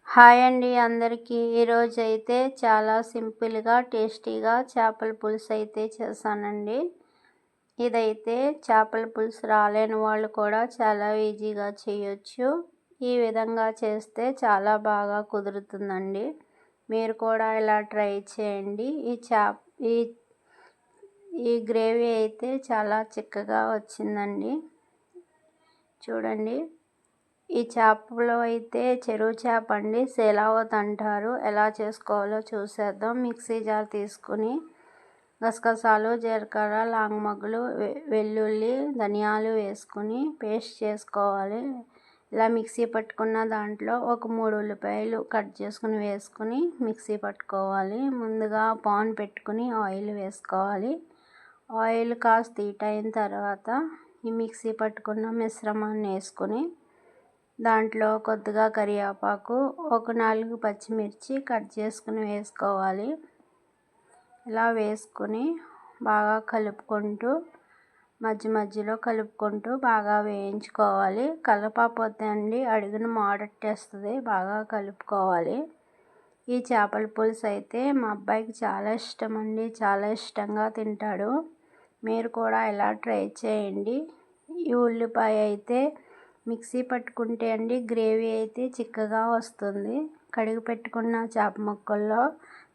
Hi అండి అందరికీ. ఈరోజు అయితే చాలా సింపుల్గా టేస్టీగా చేపల పులుసు అయితే చేశానండి. ఇదైతే చేపల పులుసు రాలేని వాళ్ళు కూడా చాలా ఈజీగా చేయొచ్చు. ఈ విధంగా చేస్తే చాలా బాగా కుదురుతుందండి. మీరు కూడా ఇలా ట్రై చేయండి. ఈ ఈ గ్రేవీ అయితే చాలా చిక్కగా వచ్చిందండి. చూడండి, ఈ చేపలో అయితే చెరువు చేప అండి, సేలావత్ అంటారు. ఎలా చేసుకోవాలో చూసేద్దాం. మిక్సీ జార్ తీసుకుని గసగసాలు, జీలకర్ర, లాంగమగ్గులు, వెల్లుల్లి, ధనియాలు వేసుకుని పేస్ట్ చేసుకోవాలి. ఇలా మిక్సీ పట్టుకున్న దాంట్లో ఒక 3 ఉల్లిపాయలు కట్ చేసుకుని వేసుకుని మిక్సీ పట్టుకోవాలి. ముందుగా పాన్ పెట్టుకుని ఆయిల్ వేసుకోవాలి. ఆయిల్ కాస్త హీట్ అయిన తర్వాత ఈ మిక్సీ పట్టుకున్న మిశ్రమాన్ని వేసుకుని దాంట్లో కొద్దిగా కరివేపాకు, ఒక 4 పచ్చిమిర్చి కట్ చేసుకుని వేసుకోవాలి. ఇలా వేసుకుని బాగా కలుపుకుంటూ మధ్యలో కలుపుకుంటూ బాగా వేయించుకోవాలి. కలపకపోతే అండి అడుగున మాడట్టేస్తుంది. బాగా కలుపుకోవాలి. ఈ చేపల పులుసు అయితే మా అబ్బాయికి చాలా ఇష్టం అండి. చాలా ఇష్టంగా తింటాడు. మీరు కూడా ఇలా ట్రై చేయండి. ఈ ఉల్లిపాయ అయితే మిక్సీ పట్టుకుంటే అండి గ్రేవీ అయితే చిక్కగా వస్తుంది. కడిగి పెట్టుకున్న చేప ముక్కల్లో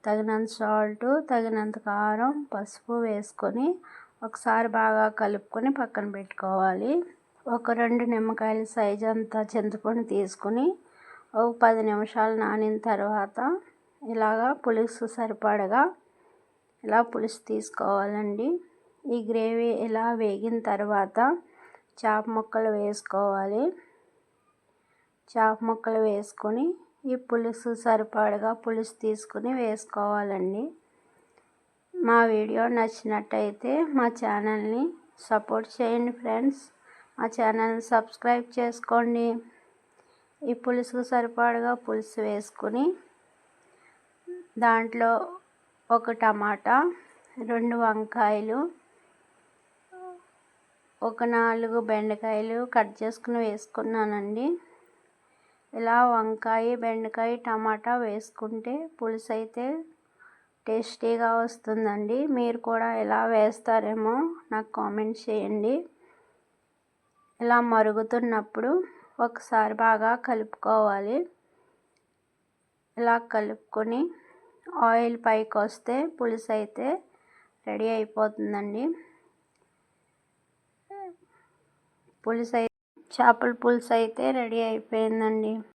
తగినంత సాల్ట్, తగినంత కారం, పసుపు వేసుకొని ఒకసారి బాగా కలుపుకొని పక్కన పెట్టుకోవాలి. ఒక 2 నిమ్మకాయల సైజు అంత చింతపండు తీసుకుని ఒక 10 నిమిషాలు నానిన తర్వాత ఇలాగా పులుసు సరిపడగా ఇలా పులుసు తీసుకోవాలండి. ఈ గ్రేవీ ఇలా వేగిన తర్వాత చేప ముక్కలు వేసుకోవాలి. చేప ముక్కలు వేసుకొని ఈ పులుసు సరిపడగా పులుసు తీసుకుని వేసుకోవాలండి. మా వీడియో నచ్చినట్టయితే మా ఛానల్ని సపోర్ట్ చేయండి ఫ్రెండ్స్. మా ఛానల్ని సబ్స్క్రైబ్ చేసుకోండి. ఈ పులుసుకు సరిపడగా పులుసు వేసుకుని దాంట్లో ఒక టమాటా, 2 వంకాయలు, ఒక 4 బెండకాయలు కట్ చేసుకుని వేసుకున్నానండి. ఇలా వంకాయ, బెండకాయ, టమాటా వేసుకుంటే పులుసు అయితే టేస్టీగా వస్తుందండి. మీరు కూడా ఎలా వేస్తారేమో నాకు కామెంట్ చేయండి. ఇలా మరుగుతున్నప్పుడు ఒకసారి బాగా కలుపుకోవాలి. ఇలా కలుపుకొని ఆయిల్ పైకి వస్తే పులుసు అయితే రెడీ అయిపోతుందండి. చేపల పులుసు అయితే రెడీ అయిపోయిందండి.